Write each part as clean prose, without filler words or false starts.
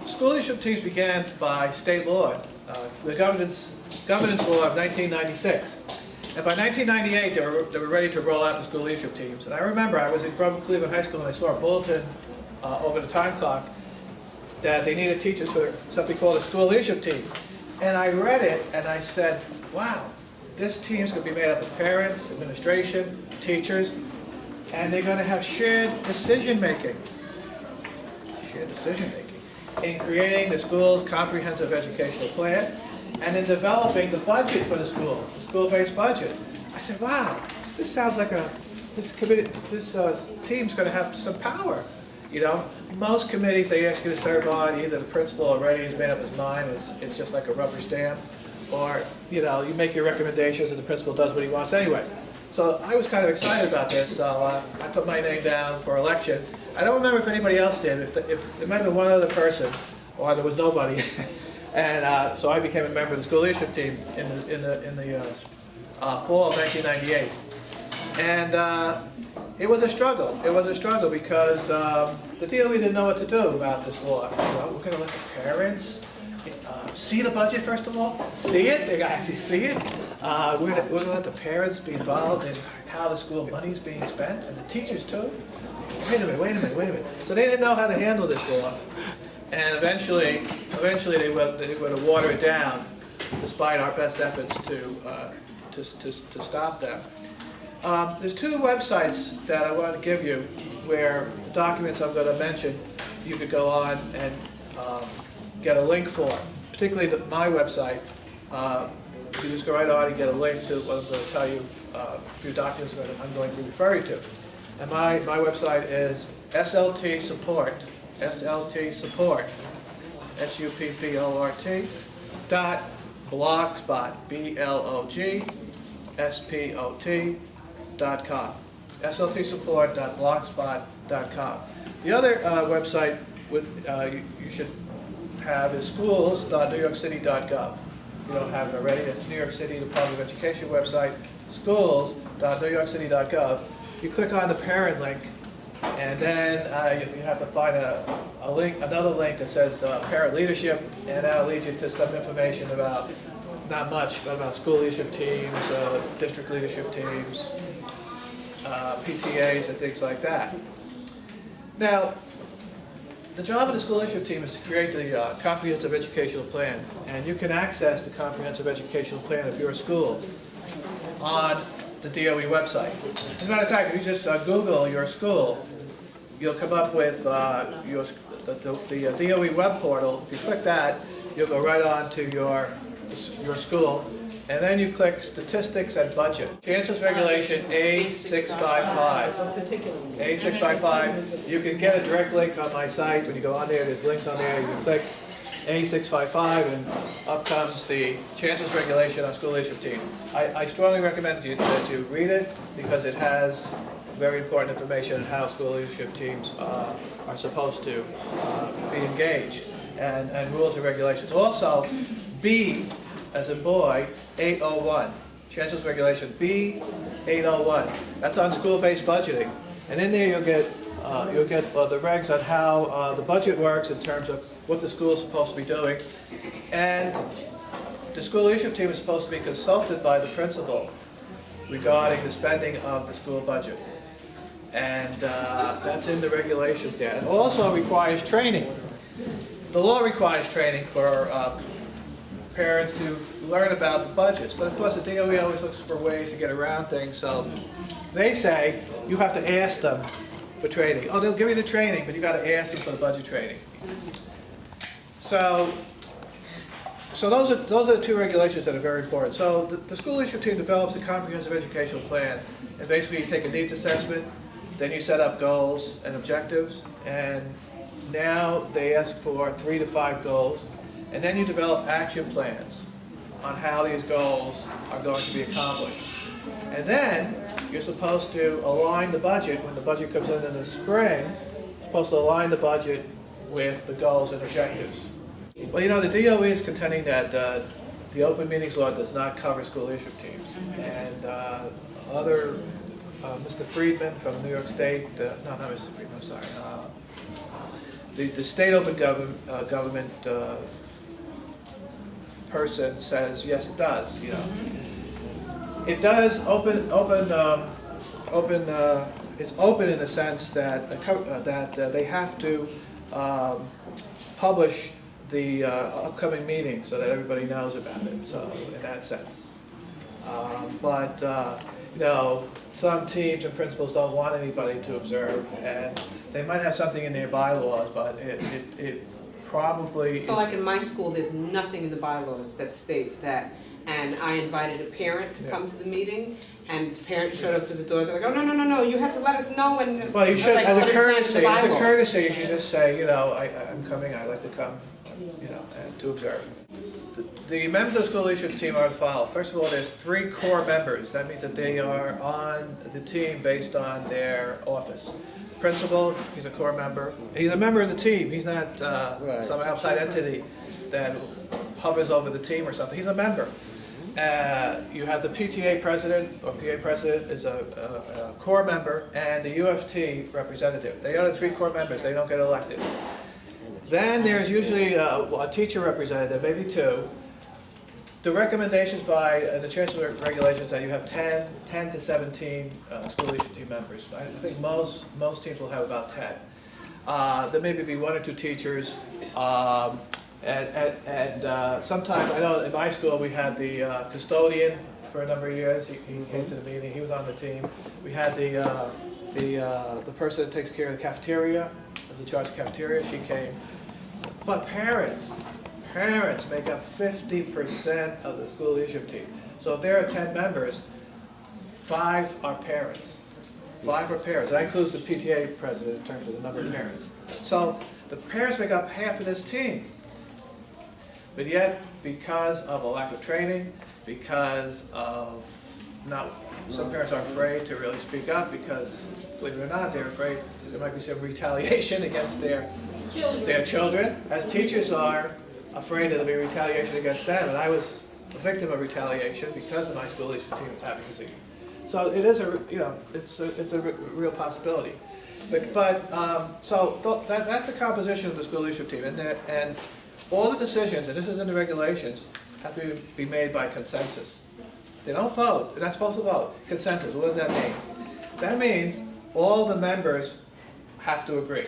School leadership teams began by state law, the governance law of 1996. And by 1998, they were ready to roll out the school leadership teams. And I remember I was in Cleveland High School and I saw a bulletin over the time clock that they needed teachers for something called a school leadership team. And I read it and I said, wow, this team's going to be made up of parents, administration, teachers, and they're going to have shared decision-making in creating the school's comprehensive educational plan and in developing the budget for the school, the school-based budget. I said, wow, this sounds like this team's going to have some power. You know, most committees they ask you to serve on, either the principal already has made up his mind, it's just like a rubber stamp, or you know, you make your recommendations and the principal does what he wants anyway. So I was kind of excited about this, so I put my name down for election. I don't remember if anybody else did, if there might have been one other person, or there was nobody. And so I became a member of the school leadership team in the fall of 1998. And it was a struggle. It was a struggle because the DOE didn't know what to do about this law. You know, we're going to let the parents see the budget first of all, see it. They're going to actually see it. We're going to let the parents be involved in how the school money is being spent, and the teachers too. Wait a minute. So they didn't know how to handle this law, and eventually they would water it down, despite our best efforts to stop them. There's two websites that I want to give you where the documents I'm going to mention you could go on and get a link for. Particularly my website, you just go right on and get a link to what I'm going to tell you a few documents I'm going to be referring to. And my website is SLT Support, SUPPORT, .blogspot, blogspot.com, sltsupport.blogspot.com. The other website you should have is schools.newyorkcity.gov. If you don't have it already, it's New York City Department of Education website, schools.newyorkcity.gov. You click on the parent link, and then you have to find another link that says parent leadership, and that'll lead you to some information about, not much, but about school leadership teams, district leadership teams, PTAs, and things like that. Now, the job of the school leadership team is to create the comprehensive educational plan, and you can access the comprehensive educational plan of your school on the DOE website. As a matter of fact, if you just Google your school, you'll come up with the DOE web portal. If you click that, you'll go right on to your school, and then you click Statistics and Budget. Chancellor's Regulation A655. A655, you can get a direct link on my site. When you go on there's links on there, you can click A655 and up comes the Chancellor's Regulation on School Leadership Team. I strongly recommend that you read it because it has very important information on how school leadership teams are supposed to be engaged and rules and regulations. Also, B as in boy, 801. Chancellor's Regulation B 801. That's on school-based budgeting, and in there you'll get the regs on how the budget works in terms of what the school is supposed to be doing, and the school leadership team is supposed to be consulted by the principal regarding the spending of the school budget, and that's in the regulations there. It also requires training. The law requires training for parents to learn about the budgets, but of course the DOE always looks for ways to get around things, so they say you have to ask them for training. Oh, they'll give you the training, but you got to ask them for the budget training. So those are the two regulations that are very important. So the school leadership team develops a comprehensive educational plan, and basically you take a needs assessment, then you set up goals and objectives, and now they ask for 3 to 5 goals. And then you develop action plans on how these goals are going to be accomplished. And then you're supposed to align the budget. When the budget comes in the spring, you're supposed to align the budget with the goals and objectives. Well, you know, the DOE is contending that the open meetings law does not cover school leadership teams. And Mr. Friedman from New York State, no, not Mr. Friedman, I'm sorry. the state open government person says, yes, it does, you know. It does it's open in the sense that they have to publish the upcoming meeting so that everybody knows about it, so in that sense. But you know, some teams and principals don't want anybody to observe, and they might have something in their bylaws, but it probably... So like in my school, there's nothing in the bylaws that state that, and I invited a parent to come to the meeting, and the parent showed up to the door, they're like, oh, no, you have to let us know, and well, you should, like, as a courtesy, you should just say, you know, I'm coming, I'd like to come, you know, and to observe. The members of the school leadership team are to follow. First of all, there's 3 core members. That means that they are on the team based on their office. Principal, he's a core member. He's a member of the team. He's not some outside entity that hovers over the team or something. He's a member. You have the PTA president, or PA president is a core member, and the UFT representative. They are the 3 core members. They don't get elected. Then there's usually a teacher representative, maybe 2. The recommendations by the chancellor regulations that you have 10 to 17 school leadership team members. I think most teams will have about 10. There maybe be 1 or 2 teachers, and sometimes, I know in my school we had the custodian for a number of years. He came to the meeting. He was on the team. We had the person that takes care of the cafeteria, the charge of the cafeteria. She came. But parents make up 50% of the school leadership team. So if there are 10 members, 5 are parents. 5 are parents. That includes the PTA president in terms of the number of parents. So the parents make up half of this team. But yet, because of a lack of training, because of some parents are afraid to really speak up because, believe it or not, they're afraid there might be some retaliation against their children, as teachers are afraid that there'll be retaliation against them. And I was a victim of retaliation because of my school leadership team advocacy. So it is it's a real possibility. So that's the composition of the school leadership team, and all the decisions, and this is in the regulations, have to be made by consensus. They don't vote. They're not supposed to vote. Consensus. What does that mean? That means all the members have to agree.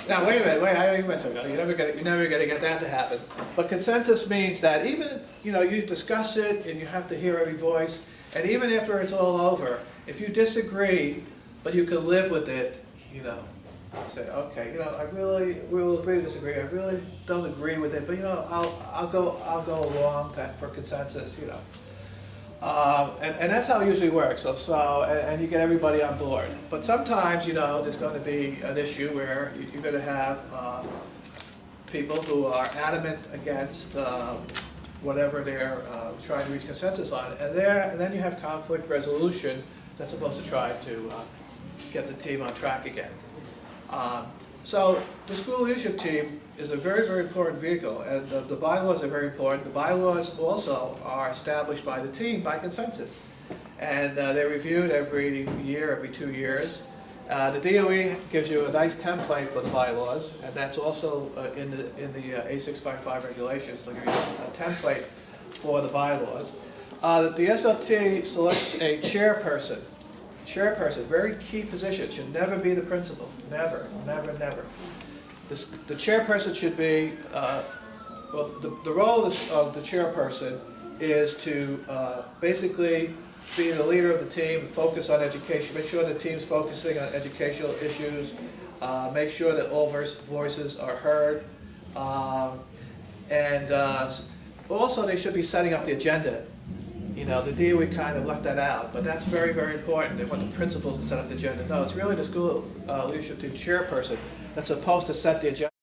Now wait a minute. I don't even mention that. You're never going to get that to happen. But consensus means that even you discuss it and you have to hear every voice, and even after it's all over, if you disagree, but you can live with it, say, okay, we'll agree to disagree. I really don't agree with it, but I'll go along for consensus, and that's how it usually works. And you get everybody on board. But sometimes, there's going to be an issue where you're going to have people who are adamant against whatever they're trying to reach consensus on, and then you have conflict resolution that's supposed to try to get the team on track again. So the school leadership team is a very, very important vehicle, and the bylaws are very important. The bylaws also are established by the team by consensus, and they're reviewed every year, every 2 years. The DOE gives you a nice template for the bylaws, and that's also in the A655 regulations. They'll give you a template for the bylaws. The SLT selects a chairperson. Chairperson, very key position, should never be the principal. Never. The chairperson should be, the role of the chairperson is to basically be the leader of the team, focus on education, make sure the team's focusing on educational issues, make sure that all voices are heard, and also they should be setting up the agenda. The DOE kind of left that out, but that's very, very important. They want the principals to set up the agenda. No, it's really the school leadership team chairperson that's supposed to set the agenda.